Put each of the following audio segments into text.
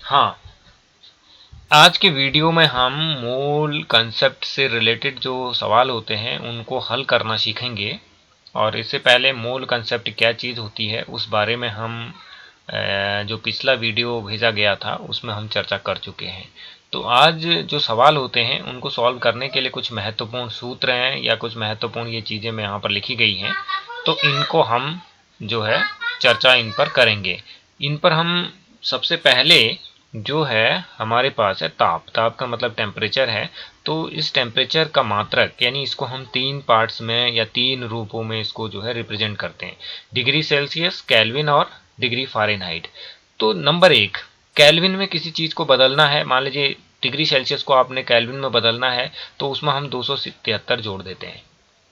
हाँ, आज के वीडियो में हम मोल कंसेप्ट से रिलेटेड जो सवाल होते हैं उनको हल करना सीखेंगे। और इससे पहले मोल कंसेप्ट क्या चीज़ होती है उस बारे में हम जो पिछला वीडियो भेजा गया था उसमें हम चर्चा कर चुके हैं। तो आज जो सवाल होते हैं उनको सॉल्व करने के लिए कुछ महत्वपूर्ण सूत्र हैं या कुछ महत्वपूर्ण ये चीज़ें में यहाँ पर लिखी गई हैं, तो इनको हम जो है चर्चा इन पर करेंगे। इन पर हम सबसे पहले जो है हमारे पास है ताप। ताप का मतलब टेम्परेचर है। तो इस टेम्परेचर का मात्रक यानी इसको हम 3 पार्ट्स में या 3 रूपों में इसको जो है रिप्रेजेंट करते हैं, डिग्री सेल्सियस, केल्विन और डिग्री फ़ारेनहाइट। तो नंबर 1, केल्विन में किसी चीज़ को बदलना है, मान लीजिए डिग्री सेल्सियस को आपने केल्विन में बदलना है तो उसमें हम 273 जोड़ देते हैं,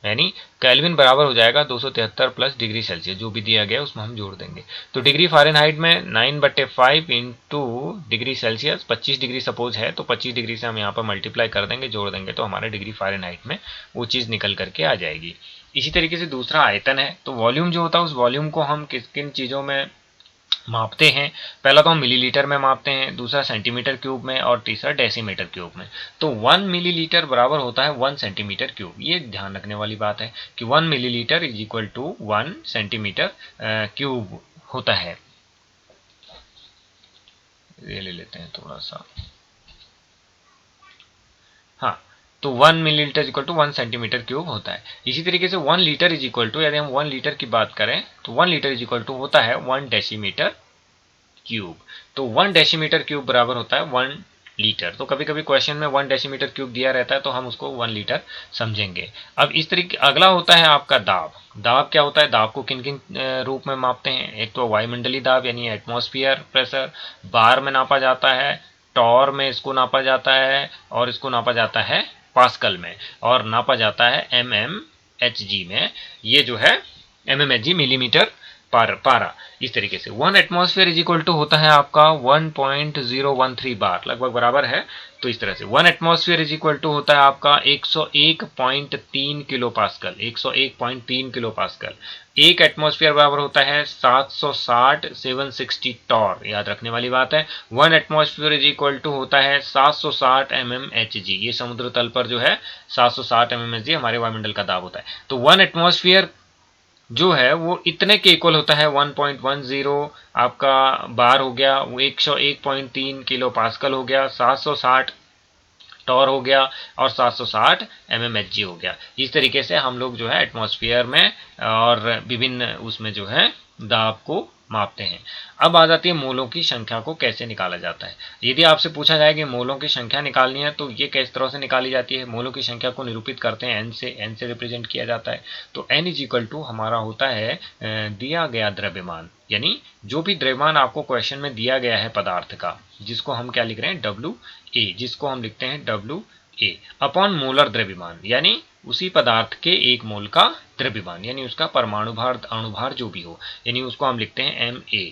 यानी केल्विन बराबर हो जाएगा 273 प्लस डिग्री सेल्सियस, जो भी दिया गया उसमें हम जोड़ देंगे। तो डिग्री फ़ारेनहाइट में 9/5 into degree Celsius 25 degree suppose है, तो 25 डिग्री से हम यहाँ पर मल्टीप्लाई कर देंगे, जोड़ देंगे, तो हमारे डिग्री फ़ारेनहाइट में वो चीज़ निकल करके आ जाएगी। इसी तरीके से दूसरा आयतन है। तो वॉल्यूम जो होता है उस वॉल्यूम को हम किन किन चीज़ों में मापते हैं? पहला तो हम मिलीलीटर में मापते हैं, दूसरा सेंटीमीटर क्यूब में और तीसरा डेसीमीटर क्यूब में। तो 1 मिलीलीटर बराबर होता है 1 सेंटीमीटर क्यूब। ये ध्यान रखने वाली बात है कि 1 millilitre is equal to 1 centimetre cube होता है। ये ले लेते हैं थोड़ा सा। हाँ, तो 1 millilitre is equal to 1 centimetre cube होता है। इसी तरीके से 1 लीटर इज इक्वल टू, यदि हम 1 लीटर की बात करें तो 1 लीटर इज इक्वल टू होता है 1 डेसीमीटर क्यूब। तो 1 डेसीमीटर क्यूब बराबर होता है 1 लीटर। तो कभी कभी क्वेश्चन में 1 डेसीमीटर क्यूब दिया रहता है तो हम उसको 1 लीटर समझेंगे। अब इस तरीके अगला होता है आपका दाब। दाब क्या होता है? दाब को किन किन रूप में मापते हैं? एक तो वायुमंडलीय दाब यानी एटमॉस्फेयर प्रेशर, बार में नापा जाता है, टॉर में इसको नापा जाता है और इसको नापा जाता है पास्कल में, और नापा जाता है mmHg में। ये जो है mmHg मिलीमीटर पारा। इस तरीके से 1 एटमॉस्फेयर इज इक्वल टू होता है आपका 1.013 बार, लगभग बराबर है। तो इस तरह से 1 एटमॉस्फेयर इज इक्वल टू होता है आपका 101.3 किलो पास्कल। 101.3 kilo pascal. एक एटमॉस्फेयर बराबर होता है 760 टॉर, याद रखने वाली बात है। 1 एटमॉस्फेयर इज इक्वल टू होता है 760 mmHg। ये समुद्र तल पर जो है 760 mmHg हमारे वायुमंडल का दाब होता है। तो 1 एटमॉस्फेयर जो है वो इतने के इक्वल होता है 1.10 आपका बार हो गया, वो 101.3 किलो पास्कल हो गया, 760 टॉर हो गया और 760 mmHg हो गया। इस तरीके से हम लोग जो है एटमॉस्फेयर में और विभिन्न उसमें जो है दाब को मापते हैं। अब आ जाती है मोलों की संख्या को कैसे निकाला जाता है। यदि आपसे पूछा जाए कि मोलों की संख्या निकालनी है तो ये किस तरह से निकाली जाती है? मोलों की संख्या को निरूपित करते हैं n से रिप्रेजेंट किया जाता है। तो n इज इक्वल टू हमारा होता है दिया गया द्रव्यमान, यानी जो भी द्रव्यमान आपको क्वेश्चन में दिया गया है पदार्थ का, जिसको हम क्या लिख रहे हैं WA, जिसको हम लिखते हैं WA अपॉन मोलर द्रव्यमान, यानी उसी पदार्थ के एक मोल का द्रव्यमान, यानी उसका परमाणु भार अणुभार जो भी हो, यानी उसको हम लिखते हैं MA।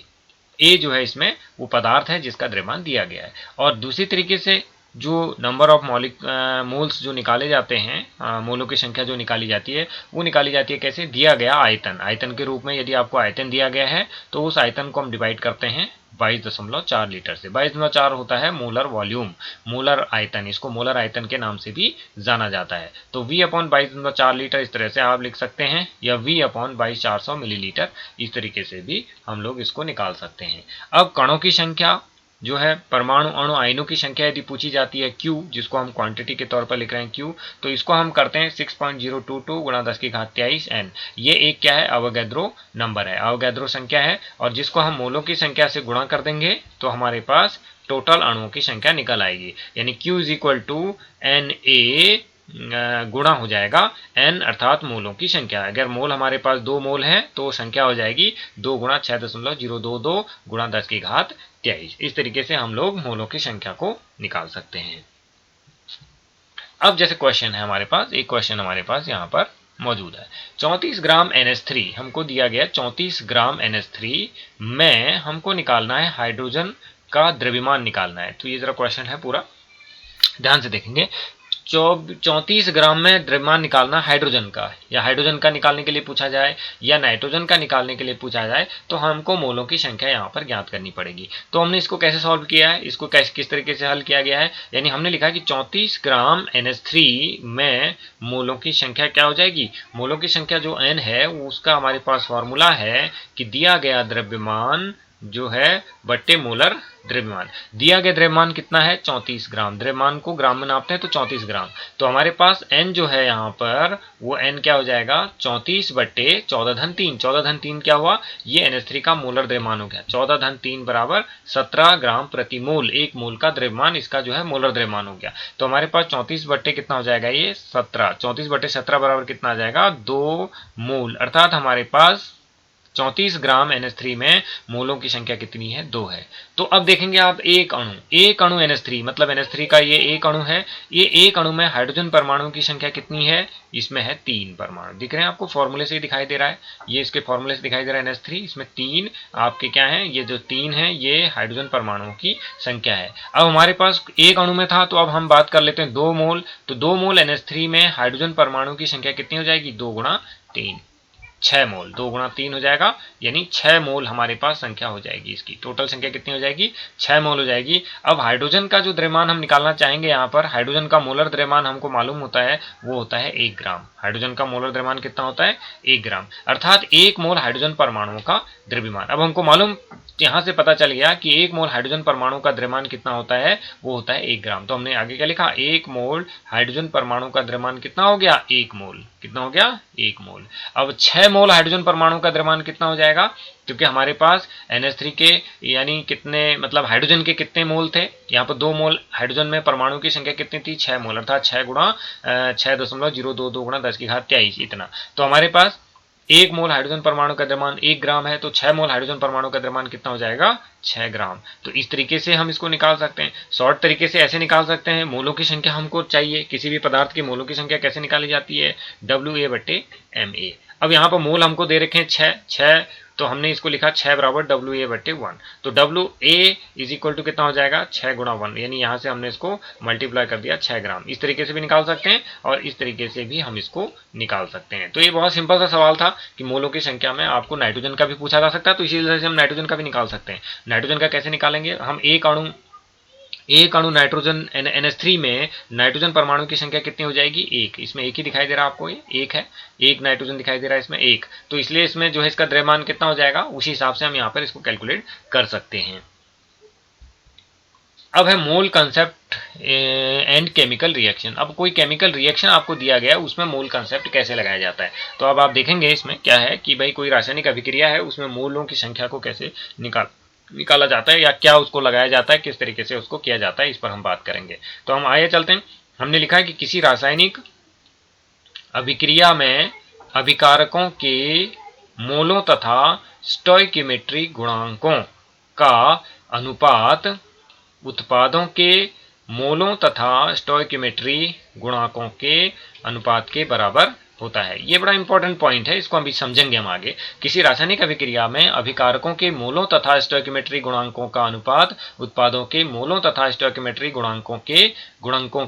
ए जो है इसमें वो पदार्थ है जिसका द्रव्यमान दिया गया है। और दूसरी तरीके से जो नंबर ऑफ मोल्स जो निकाले जाते हैं, मोलों की संख्या जो निकाली जाती है वो निकाली जाती है कैसे? दिया गया आयतन। आयतन के रूप में यदि आपको आयतन दिया गया है तो उस आयतन को हम डिवाइड करते हैं 22.4 लीटर से। 22.4 होता है मोलर वॉल्यूम, मोलर आयतन, इसको मोलर आयतन के नाम से भी जाना जाता है। तो V अपॉन 22.4 लीटर इस तरह से आप लिख सकते हैं, या V अपॉन 22,400 मिलीलीटर, इस तरीके से भी हम लोग इसको निकाल सकते हैं। अब कणों की संख्या जो है, परमाणु अणु आयनों की संख्या यदि पूछी जाती है Q, जिसको हम क्वांटिटी के तौर पर लिख रहे हैं Q, तो इसको हम करते हैं 6.022 गुणा 10⁻23 N। ये एक क्या है? अवोगैड्रो नंबर है, अवोगैड्रो संख्या है। और जिसको हम मोलों की संख्या से गुणा कर देंगे तो हमारे पास टोटल अणुओं की संख्या निकल आएगी, यानी Q is equal to Na गुणा हो जाएगा n अर्थात मोलों की संख्या। अगर मोल हमारे पास 2 मोल है तो संख्या हो जाएगी 2 गुणा 6.022 गुणा 10⁻23। इस तरीके से हम लोग मोलों की संख्या को निकाल सकते हैं। अब जैसे क्वेश्चन है हमारे पास, एक क्वेश्चन हमारे पास यहाँ पर मौजूद है। 34 ग्राम NH3 हमको दिया गया। 34 ग्राम NH3 में हमको निकालना है हाइड्रोजन का द्रव्यमान निकालना है। तो ये जरा क्वेश्चन है पूरा ध्यान से देखेंगे। 34 ग्राम में द्रव्यमान निकालना हाइड्रोजन का, या हाइड्रोजन का निकालने के लिए पूछा जाए या नाइट्रोजन का निकालने के लिए पूछा जाए, तो हमको मोलों की संख्या यहाँ पर ज्ञात करनी पड़ेगी। तो हमने इसको कैसे सॉल्व किया है, इसको किस तरीके से हल किया गया है, यानी हमने लिखा है कि 34 ग्राम NH3 में मोलों की संख्या क्या हो जाएगी, मोलों की संख्या जो N है उसका हमारे पास फॉर्मूला है कि दिया गया द्रव्यमान जो है बट्टे मोलर द्रव्यमान। दिया गया द्रव्यमान कितना है, 34 ग्राम। द्रव्यमान को ग्राम में नापते हैं तो 34 ग्राम। तो हमारे पास n जो है यहाँ पर वो n क्या हो जाएगा, 34 बट्टे 14 धन 3 क्या हुआ, ये NH3 का मोलर द्रव्यमान हो गया। 14 धन 3 बराबर 17 ग्राम प्रति मोल, एक मोल का द्रव्यमान इसका जो है मोलर द्रव्यमान हो गया। तो हमारे पास 34 बट्टे कितना हो जाएगा, ये 17, 34 बट्टे 17 बराबर कितना आ जाएगा, 2 मोल। अर्थात हमारे पास 34 ग्राम NH3 में मोलों की संख्या कितनी है, 2 है। तो अब देखेंगे आप एक अणु NH3 मतलब NH3 का ये एक अणु है, ये एक अणु में हाइड्रोजन परमाणु की संख्या कितनी है, इसमें है 3 परमाणु। दिख रहे हैं आपको, फॉर्मूले से ही दिखाई दे रहा है, ये इसके फॉर्मूले से दिखाई दे रहा है NH3, इसमें 3 आपके क्या है, ये जो 3 है ये हाइड्रोजन परमाणुओं की संख्या है। अब हमारे पास एक अणु में था, तो अब हम बात कर लेते हैं 2 मोल। तो 2 मोल NH3 में हाइड्रोजन परमाणु की संख्या कितनी हो जाएगी, 2 गुणा 3, 6 मोल, 2 गुणा 3 हो जाएगा, यानी 6 मोल हमारे पास संख्या हो जाएगी। इसकी टोटल संख्या कितनी हो जाएगी, 6 मोल हो जाएगी। अब हाइड्रोजन का जो द्रव्यमान हम निकालना चाहेंगे, यहाँ पर हाइड्रोजन का मोलर द्रव्यमान हमको मालूम होता है, वो होता है 1 ग्राम। हाइड्रोजन का मोलर द्रव्यमान कितना होता है, 1 ग्राम, अर्थात 1 मोल हाइड्रोजन परमाणुओं का द्रव्यमान। अब हमको मालूम यहाँ से पता चल गया कि 1 मोल हाइड्रोजन परमाणु का द्रव्यमान कितना होता है, वो होता है 1 ग्राम। तो हमने आगे क्या लिखा, 1 मोल हाइड्रोजन परमाणु का द्रव्यमान कितना हो गया, 1 मोल। कितना हो गया, 1 मोल। अब 6 मोल हाइड्रोजन परमाणु का द्रव्यमान कितना हो जाएगा, क्योंकि हमारे पास NH3 के यानी कितने मतलब हाइड्रोजन के कितने मोल थे, यहाँ पर 2 मोल हाइड्रोजन में परमाणु की संख्या कितनी थी, 6 मोल, अर्थात 6 गुणा 6.022 गुणा 10 की घात 23 इतना। तो हमारे पास 1 मोल हाइड्रोजन परमाणु का द्रव्यमान 1 ग्राम है, तो 6 मोल हाइड्रोजन परमाणु का द्रव्यमान कितना हो जाएगा, 6 ग्राम। तो इस तरीके से हम इसको निकाल सकते हैं। शॉर्ट तरीके से ऐसे निकाल सकते हैं, मोलों की संख्या हमको चाहिए, किसी भी पदार्थ की मोलों की संख्या कैसे निकाली जाती है, WA बट्टे MA। अब यहाँ पर मोल हमको दे रखे हैं 6, तो हमने इसको लिखा 6 बराबर WA बट्टे 1। तो WA इज इक्वल टू कितना हो जाएगा, 6 गुणा 1, यानी यहाँ से हमने इसको मल्टीप्लाई कर दिया 6 ग्राम। इस तरीके से भी निकाल सकते हैं और इस तरीके से भी हम इसको निकाल सकते हैं। तो ये बहुत सिंपल सा सवाल था कि मोलों की संख्या में आपको नाइट्रोजन का भी पूछा जा सकता है, तो इसी तरह से हम नाइट्रोजन का भी निकाल सकते हैं। नाइट्रोजन का कैसे निकालेंगे, हम एक अणु नाइट्रोजन NH3 में नाइट्रोजन परमाणु की संख्या कितनी हो जाएगी, 1। इसमें 1 ही दिखाई दे रहा है आपको, ये 1 है, 1 नाइट्रोजन दिखाई दे रहा है इसमें 1, तो इसलिए इसमें जो है इसका द्रव्यमान कितना हो जाएगा, उसी हिसाब से हम यहाँ पर इसको कैलकुलेट कर सकते हैं। अब है मोल कंसेप्ट एंड केमिकल रिएक्शन। अब कोई केमिकल रिएक्शन आपको दिया गया है, उसमें मोल कंसेप्ट कैसे लगाया जाता है। तो अब आप देखेंगे इसमें क्या है कि भाई कोई रासायनिक अभिक्रिया है, उसमें मोलों की संख्या को कैसे निकाला जाता है या क्या उसको लगाया जाता है, किस तरीके से उसको किया जाता है, इस पर हम बात करेंगे। तो हम आगे चलते हैं। हमने लिखा है कि किसी रासायनिक अभिक्रिया में अभिकारकों के मोलों तथा स्टोइकियोमेट्री गुणांकों का अनुपात उत्पादों के मोलों तथा स्टोइकियोमेट्री गुणांकों के अनुपात के बराबर होता है। ये बड़ा इंपॉर्टेंट पॉइंट है, इसको अभी समझेंगे हम आगे। किसी रासायनिक अभिक्रिया में अभिकारकों के मोलों तथा स्टोइकियोमेट्री गुणांकों का अनुपात उत्पादों के मोलों तथा स्टोइकियोमेट्री गुणांकों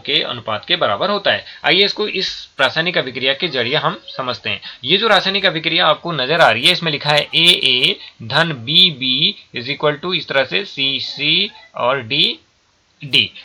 के अनुपात के बराबर होता है। आइए इसको इस रासायनिक अभिक्रिया के जरिए हम समझते हैं। ये जो रासायनिक अभिक्रिया आपको नजर आ रही है, इसमें लिखा है AA धन BB इज इक्वल टू इस तरह से CC और D।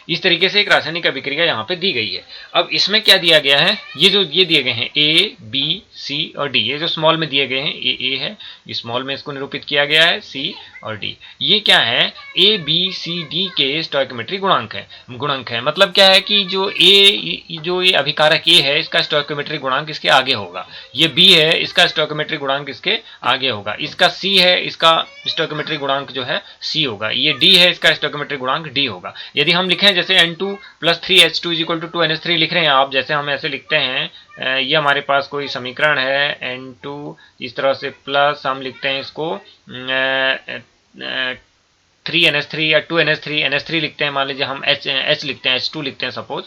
इस तरीके से एक रासायनिक अभिक्रिया यहाँ पे दी गई है। अब इसमें क्या दिया गया है, ये दिए गए हैं A, B, C और D। ये जो स्मॉल में दिए गए हैं, A है, स्मॉल में इसको निरूपित किया गया है, C और D। ये क्या है, A, B, C, D के स्टोइकियोमेट्री गुणांक है। मतलब क्या है कि जो ये अभिकारक A है, इसका स्टोइकियोमेट्री गुणांक इसके आगे होगा। ये B है, इसका स्टोइकियोमेट्री गुणांक इसके आगे होगा। इसका C है, इसका स्टोइकियोमेट्री गुणांक जो है C होगा। ये D है, इसका स्टोइकियोमेट्री गुणांक D होगा। यदि हम लिखें जैसे N2 + 3H2 = 2NH3 लिख रहे हैं आप, जैसे हम ऐसे लिखते हैं, ये हमारे पास कोई समीकरण है, N2 इस तरह से प्लस हम लिखते हैं इसको 3NH3 या 2NH3 NH3 लिखते हैं। मान लीजिए हम H लिखते हैं, H2 लिखते हैं, सपोज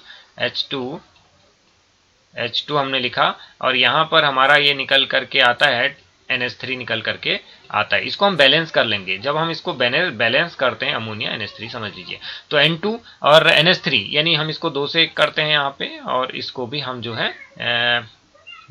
H2 हमने लिखा और यहाँ पर हमारा ये निकल करके आता है NH3 निकल करके आता है। इसको हम बैलेंस कर लेंगे। जब हम इसको बैलेंस करते हैं अमोनिया NH3 समझ लीजिए, तो N2 और NH3 यानी हम इसको 2 से करते हैं यहाँ पे, और इसको भी हम जो है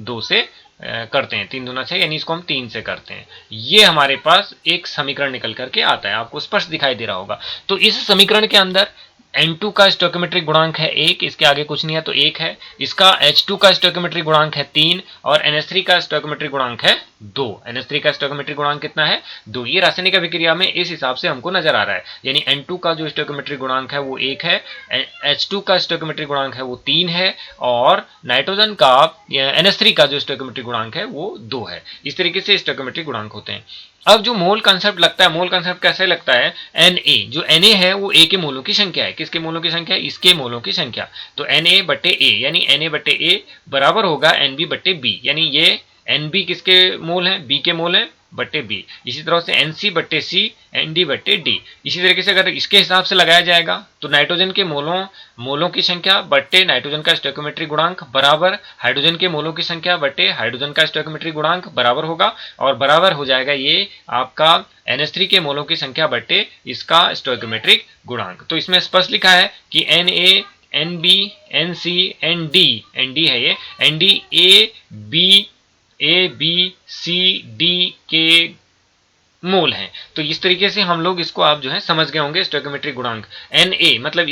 2 से करते हैं, 3 दूना 6 यानी इसको हम 3 से करते हैं। ये हमारे पास एक समीकरण निकल करके आता है, आपको स्पष्ट दिखाई दे रहा होगा। तो इस समीकरण के अंदर N2 का स्टोइकियोमेट्रिक गुणांक है 1, इसके आगे कुछ नहीं है तो 1 है। इसका H2 का स्टोइकियोमेट्रिक गुणांक है 3 और NH3 का स्टोइकियोमेट्रिक गुणांक है 2। NH3 का स्टोइकियोमेट्रिक गुणांक कितना है? 2। ये रासायनिक अभिक्रिया में इस हिसाब से हमको नजर आ रहा है, यानी N2 का जो स्टोइकियोमेट्रिक गुणांक है वो 1 है, H2 का स्टोइकियोमेट्रिक गुणांक है वो 3 है, और नाइट्रोजन का NH3 का जो स्टोइकियोमेट्रिक गुणांक है वो 2 है। इस तरीके से स्टोइकियोमेट्रिक गुणांक होते हैं। अब जो मोल कंसेप्ट लगता है, मोल कंसेप्ट कैसे लगता है? Na, जो Na है वो A के मोलों की संख्या है। किसके मोलों की संख्या है? इसके मोलों की संख्या। तो Na बट्टे A यानी Na बट्टे A बराबर होगा NB बट्टे B, यानी ये NB किसके मोल है? B के मोल है बट्टे B। इसी तरह से NC बट्टे C ND बट्टे D। इसी तरीके से अगर इसके हिसाब से लगाया जाएगा तो नाइट्रोजन के मोलों की संख्या बट्टे नाइट्रोजन का स्टोइकियोमेट्रिक गुणांक बराबर हाइड्रोजन के मोलों की संख्या बट्टे हाइड्रोजन का स्टोइकियोमेट्रिक गुणांक बराबर होगा, और बराबर हो जाएगा ये आपका NH3 के मोलों की संख्या बट्टे इसका स्टोइकियोमेट्रिक गुणांक। तो इसमें स्पष्ट लिखा है कि Na NB NC ND है ये, ND A B C D के मोल हैं। तो इस तरीके से हम लोग इसको आप जो है समझ गए होंगे स्टोइकियोमेट्रिक गुणांक। Na मतलब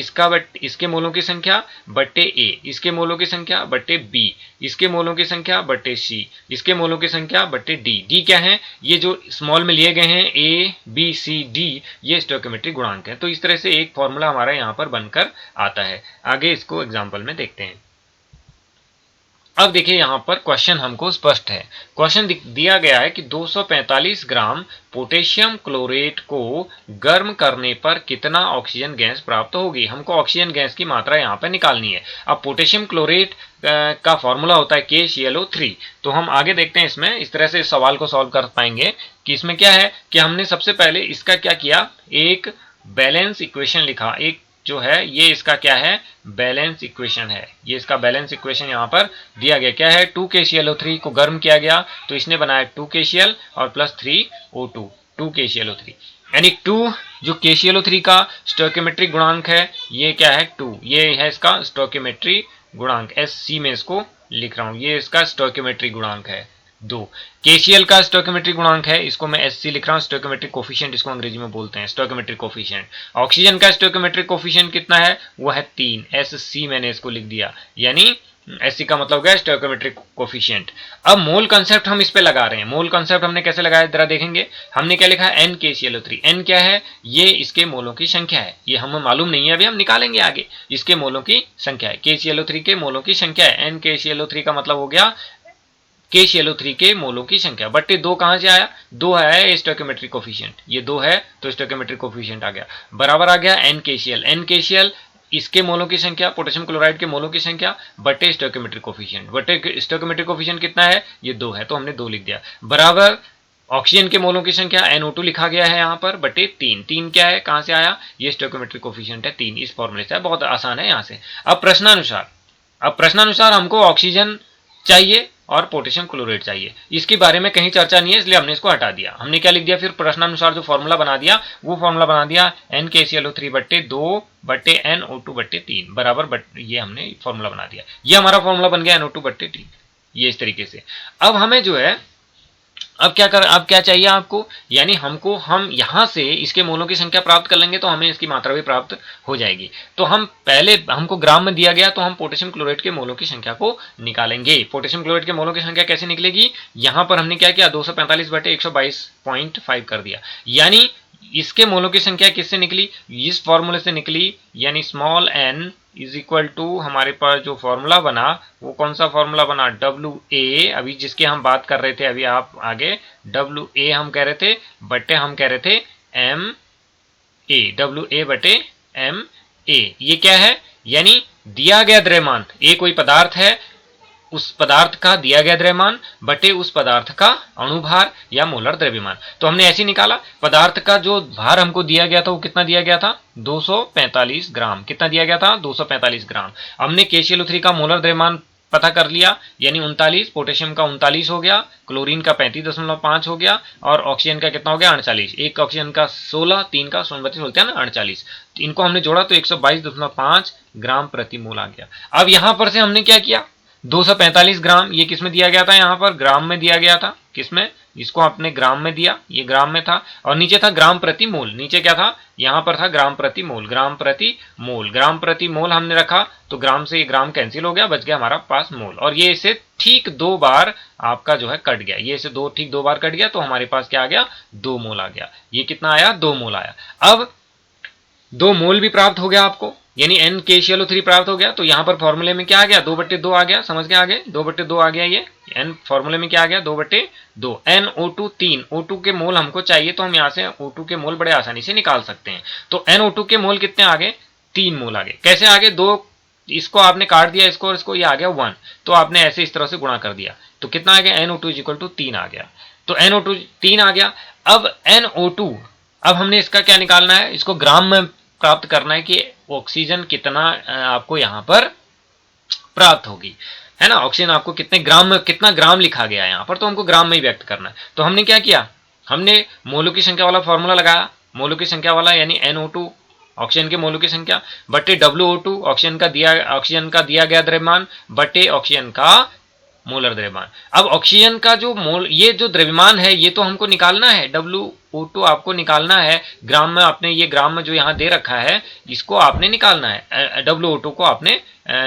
इसके मोलों की संख्या बट्टे A, इसके मोलों की संख्या बट्टे B, इसके मोलों की संख्या बट्टे C, इसके मोलों की संख्या बट्टे D। D क्या है? ये जो स्मॉल में लिए गए हैं A B C D, ये स्टोइकियोमेट्रिक गुणांक है। तो इस तरह से एक फॉर्मूला हमारा यहाँ पर बनकर आता है। आगे इसको एग्जाम्पल में देखते हैं। अब देखिए यहाँ पर क्वेश्चन हमको स्पष्ट है। क्वेश्चन दिया गया है कि 245 ग्राम पोटेशियम क्लोरेट को गर्म करने पर कितना ऑक्सीजन गैस प्राप्त होगी। हमको ऑक्सीजन गैस की मात्रा यहाँ पर निकालनी है। अब पोटेशियम क्लोरेट का फॉर्मूला होता है KClO3। तो हम आगे देखते हैं इसमें इस तरह से इस सवाल को सॉल्व कर पाएंगे कि इसमें क्या है कि हमने सबसे पहले इसका क्या किया, एक बैलेंस इक्वेशन लिखा। एक जो है ये इसका क्या है? बैलेंस इक्वेशन है। ये इसका बैलेंस इक्वेशन यहाँ पर दिया गया क्या है? 2KClO3 को गर्म किया गया तो इसने बनाया 2KCl और प्लस 3O2, 2KClO3 यानी 2 जो KClO3 का स्टोइकियोमेट्रिक गुणांक है ये क्या है? 2। ये है इसका स्टोइकियोमेट्रिक गुणांक, SC में इसको लिख रहा हूं, ये इसका स्टोइकियोमेट्रिक गुणांक है 2। KCl का स्टोइकियोमेट्रिक गुणांक है, इसको मैं SC लिख रहा हूं, स्टोइकियोमेट्रिक कोफिशिएंट इसको अंग्रेजी में बोलते हैं, स्टोइकियोमेट्रिक कोफिशिएंट। ऑक्सीजन का स्टोइकियोमेट्रिक कोफिशिएंट कितना है? वो है 3, SC मैंने इसको लिख दिया, यानी SC का मतलब क्या है? Stoichiometric coefficient. अब मोल कंसेप्ट हम इस पे लगा रहे हैं। मोल कंसेप्ट हमने कैसे लगाया जरा देखेंगे। हमने क्या लिखा है? NKClO3। N क्या है? ये इसके मोलों की संख्या है, ये हमें मालूम नहीं है, अभी हम निकालेंगे आगे। इसके मोलों की संख्या है, KClO3 के मोलों की संख्या है। NKClO3 का मतलब हो गया KClO3 के मोलों की संख्या बट्टे 2 कहां से आया? 2 है स्टोइकियोमेट्रिक कोफिशिएंट, ये 2 है तो स्टोइकियोमेट्रिक कोफिशिएंट आ गया, बराबर आ गया NKCl। NKCl इसके मोलों की संख्या, पोटेशियम क्लोराइड के मोलों की संख्या बट्टे स्टोइकियोमेट्रिक कोफिशिएंट। बट्टे स्टोइकियोमेट्रिक कोफिशिएंट कितना है? ये 2 है तो हमने 2 लिख दिया, बराबर ऑक्सीजन के मोलों की संख्या NO2 लिखा गया है यहाँ पर बट्टे 3। 3 क्या है? कहां से आया? ये स्टोइकियोमेट्रिक कोफिशिएंट है 3, इस फॉर्मूले से। बहुत आसान है यहाँ से। अब प्रश्नानुसार हमको ऑक्सीजन चाहिए और पोटेशियम क्लोराइड चाहिए। इसके बारे में कहीं चर्चा नहीं है इसलिए हमने इसको हटा दिया। हमने क्या लिख दिया फिर? प्रश्नानुसार जो फॉर्मूला बना दिया वो फॉर्मूला बना दिया NKClO3 बट्टे 2 बट्टे NO2 बट्टे 3 बराबर ये हमने फॉर्मूला बना दिया। ये हमारा फॉर्मूला बन गया NO2 बट्टे 3, ये इस तरीके से। अब हमें जो है अब क्या चाहिए आपको, यानी हम यहां से इसके मोलों की संख्या प्राप्त कर लेंगे तो हमें इसकी मात्रा भी प्राप्त हो जाएगी। तो हमको ग्राम में दिया गया तो हम पोटेशियम क्लोराइड के मोलों की संख्या को निकालेंगे। पोटेशियम क्लोराइड के मोलों की संख्या कैसे निकलेगी? यहां पर हमने क्या किया? 245 बटे 122.5 कर दिया, यानी इसके मोलों की संख्या किससे निकली? इस फॉर्मूले से निकली, यानी small n is equal to हमारे पास जो फॉर्मूला बना वो कौन सा फॉर्मूला बना? WA, अभी जिसके हम बात कर रहे थे, अभी आप आगे WA हम कह रहे थे बटे हम कह रहे थे MA, WA बटे MA। ये क्या है? यानी दिया गया द्रव्यमान, A कोई पदार्थ है, उस पदार्थ का दिया गया द्रव्यमान बटे उस पदार्थ का अणुभार या मोलर द्रव्यमान। तो हमने ऐसे निकाला, पदार्थ का जो भार हमको दिया गया था वो कितना दिया गया था? 245 ग्राम। कितना दिया गया था? 245 ग्राम। हमने KClO3 का मोलर द्रव्यमान पता कर लिया, यानी 39, पोटेशियम का 39 हो गया, क्लोरीन का 35.5 हो गया और ऑक्सीजन का कितना हो गया 48। एक ऑक्सीजन का 16, 3 का 32 बोलते हैं ना 48। तो इनको हमने जोड़ा तो 122.5 ग्राम प्रति मोल आ गया। अब यहां पर से हमने क्या किया, 245 ग्राम, ये किसमें दिया गया था, यहां पर ग्राम में दिया गया था, किसमें, इसको आपने ग्राम में दिया, ये ग्राम में था, और नीचे था ग्राम प्रति मोल, नीचे क्या था, यहां पर था ग्राम प्रति मोल, ग्राम प्रति मोल, ग्राम प्रति मोल हमने रखा तो ग्राम से ये ग्राम कैंसिल हो गया, बच गया हमारा पास मोल, और ये इसे ठीक 2 बार आपका जो है कट गया, ये इसे ठीक 2 बार कट गया तो हमारे पास क्या आ गया, 2 मोल आ गया। ये कितना आया, 2 मोल आया। अब 2 मोल भी प्राप्त हो गया आपको, यानी NaClO3 प्राप्त हो गया। तो यहां पर फॉर्मूले में क्या आ गया, 2/2 आ गया, समझ के आगे 2/2 आ गया, ये N फॉर्मूले में क्या आ गया, 2/2। NO2 3, O2 के मोल हमको चाहिए तो हम यहां से O2 के मोल बड़े आसानी से निकाल सकते हैं। तो NO2 के मोल कितने आ गए, 3 मोल आ गए। कैसे आ गए, 2 इसको आपने काट दिया, इसको और इसको, ये आ गया 1, तो आपने ऐसे इस तरह से गुणा कर दिया तो कितना आ गया, NO2 = 3 आ गया। तो NO2 3 आ गया। अब NO2, अब हमने इसका क्या निकालना है, इसको ग्राम में प्राप्त करना है कि ऑक्सीजन कितना आपको यहां पर प्राप्त होगी, है ना, ऑक्सीजन आपको कितने ग्राम में, कितना ग्राम लिखा गया है यहां पर, तो हमको ग्राम में ही व्यक्त करना है। तो हमने क्या किया, हमने मोलों की संख्या वाला फॉर्मूला लगाया, मोलों की संख्या वाला यानी NO2 ऑक्सीजन के मोलों की संख्या बटे WO2 ऑक्सीजन का दिया गया द्रव्यमान बटे ऑक्सीजन का मोलर द्रव्यमान। अब ऑक्सीजन का जो मोल, ये जो द्रव्यमान है ये तो हमको निकालना है, WO2 आपको निकालना है ग्राम में, आपने ये ग्राम में जो यहाँ दे रखा है इसको आपने निकालना है, WO2 को आपने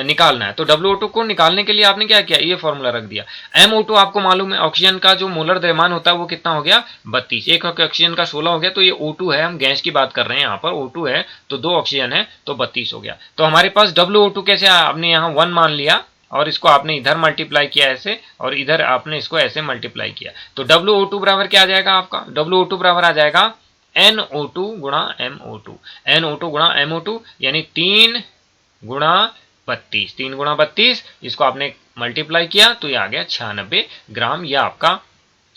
निकालना है। तो WO2 को निकालने के लिए आपने क्या किया, ये फॉर्मूला रख दिया। MO2 आपको मालूम है, ऑक्सीजन का जो मोलर द्रव्यमान होता है वो कितना हो गया, 32, एक ऑक्सीजन का 16 हो गया, तो ये O2 है, हम गैस की बात कर रहे हैं यहाँ पर, O2 है तो 2 ऑक्सीजन है तो 32 हो गया। तो हमारे पास WO2 कैसे, आपने यहाँ 1 मान लिया और इसको आपने इधर मल्टीप्लाई किया ऐसे, और इधर आपने इसको ऐसे मल्टीप्लाई किया, तो WO2 बराबर क्या आ जाएगा आपका, WO2 बराबर आ जाएगा NO2 गुणा MO2, NO2 गुणा MO2 यानी 3 गुणा 32, 3 गुणा 32, इसको आपने मल्टीप्लाई किया तो ये आ गया 96 ग्राम, ये आपका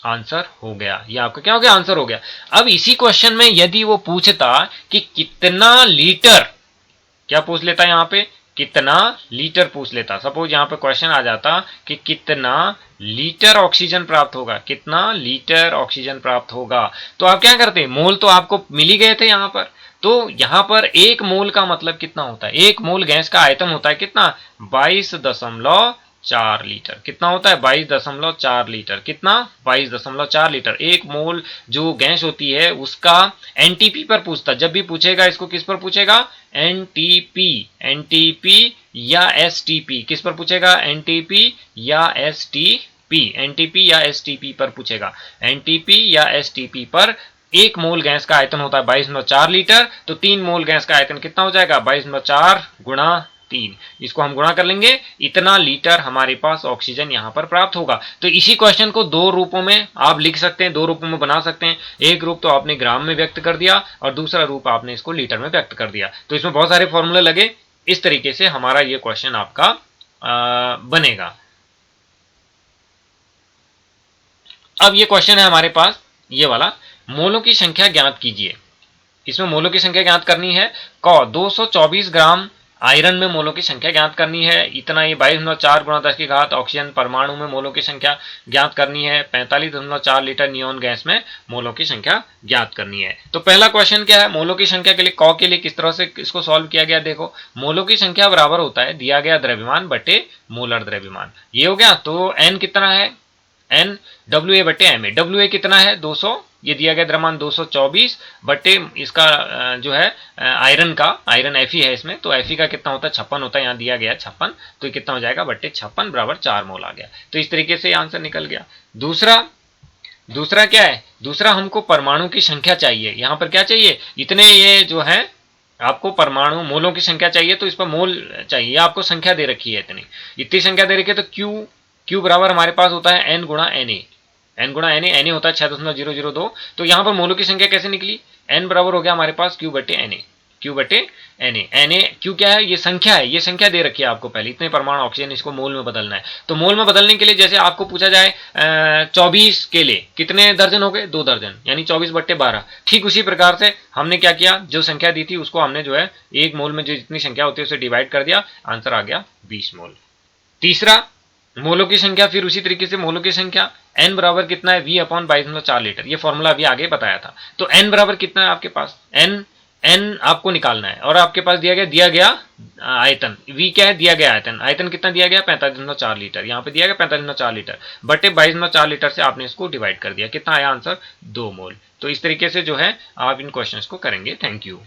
आंसर हो गया, ये आपका क्या हो गया, आंसर हो गया। अब इसी क्वेश्चन में यदि वो पूछता कि कितना लीटर, क्या पूछ लेता यहां पे, कितना लीटर पूछ लेता, सपोज यहां पे क्वेश्चन आ जाता कि कितना लीटर ऑक्सीजन प्राप्त होगा, कितना लीटर ऑक्सीजन प्राप्त होगा, तो आप क्या करते, मोल तो आपको मिल ही गए थे यहां पर, तो यहां पर 1 मोल का मतलब कितना होता है, 1 मोल गैस का आयतन होता है कितना, 22.4 लीटर, कितना होता है 22.4 लीटर, कितना 22.4 लीटर। 1 मोल जो गैस होती है उसका एनटीपी पर पूछता, जब भी पूछेगा इसको किस पर पूछेगा, एनटीपी, एनटीपी या एसटीपी, किस पर पूछेगा, एनटीपी या एसटीपी, एनटीपी या एसटीपी पर पूछेगा, एनटीपी या एसटीपी पर 1 मोल गैस का आयतन होता है 22.4 लीटर, तो 3 मोल गैस का आयतन कितना हो जाएगा, 22.4 गुणा 3, इसको हम गुणा कर लेंगे, इतना लीटर हमारे पास ऑक्सीजन यहां पर प्राप्त होगा। तो इसी क्वेश्चन को 2 रूपों में आप लिख सकते हैं, 2 रूपों में बना सकते हैं। एक रूप तो आपने ग्राम में व्यक्त कर दिया और दूसरा रूप आपने इसको लीटर में व्यक्त कर दिया, तो इसमें बहुत सारे फॉर्मूले लगे, इस तरीके से हमारा ये क्वेश्चन आपका बनेगा। अब ये क्वेश्चन है हमारे पास ये वाला, मोलों की संख्या ज्ञात कीजिए। इसमें मोलों की संख्या ज्ञात करनी है, 224 ग्राम आयरन में मोलों की संख्या ज्ञात करनी है, इतना ये 22.4 गुणा 10 की घात ऑक्सीजन परमाणु में मोलों की संख्या ज्ञात करनी है, 45.4 लीटर नियोन गैस में मोलों की संख्या ज्ञात करनी है। तो पहला क्वेश्चन क्या है, मोलों की संख्या के लिए क के लिए किस तरह से इसको सॉल्व किया गया, देखो मोलों की संख्या बराबर होता है दिया गया द्रव्यमान बटे मोलर द्रव्यमान, ये हो गया। तो n कितना है, n WA बटे MA, WA कितना है 200, ये दिया गया द्रव्यमान 224 बटे इसका जो है आयरन का, आयरन Fe है इसमें, तो Fe का कितना होता है 56 होता है, यहाँ दिया गया 56, तो ये कितना हो जाएगा बटे 56 बराबर 4 मोल आ गया। तो इस तरीके से आंसर निकल गया। दूसरा क्या है, दूसरा हमको परमाणु की संख्या चाहिए, यहाँ पर क्या चाहिए, इतने ये जो है आपको परमाणु मोलों की संख्या चाहिए, तो इस पर मोल चाहिए, आपको संख्या दे रखी है इतनी संख्या दे रखी है, तो Q बराबर हमारे पास होता है n गुणा Na, n गुणा Na होता है 6.002, तो यहां पर मोलों की संख्या कैसे निकली, n बराबर हो गया हमारे पास Q बटे Na, Q बटे Na, Q क्या है, ये संख्या है, ये संख्या दे रखी है आपको पहले, इतने परमाणु ऑक्सीजन, इसको मोल में बदलना है। तो मोल में बदलने के लिए जैसे आपको पूछा जाए 24 केले कितने दर्जन हो गए, 2 दर्जन, यानी 24 बट्टे 12, ठीक उसी प्रकार से हमने क्या किया, जो संख्या दी थी उसको हमने जो है 1 मोल में जो जितनी संख्या होती है उसे डिवाइड कर दिया, आंसर आ गया 20 मोल। तीसरा मोलों की संख्या, फिर उसी तरीके से मोलों की संख्या n बराबर कितना है, V अपॉन 22.4 लीटर। ये फॉर्मूला अभी आगे बताया था। तो n बराबर कितना है आपके पास, n आपको निकालना है, और आपके पास दिया गया आयतन, V क्या है, दिया गया आयतन, आयतन कितना दिया गया, 45.4 लीटर, यहाँ पे दिया गया 45.4 लीटर बटे 22.4 लीटर से आपने इसको डिवाइड कर दिया, कितना आया आंसर, 2 मोल। तो इस तरीके से जो है आप इन क्वेश्चंस को करेंगे। Thank you.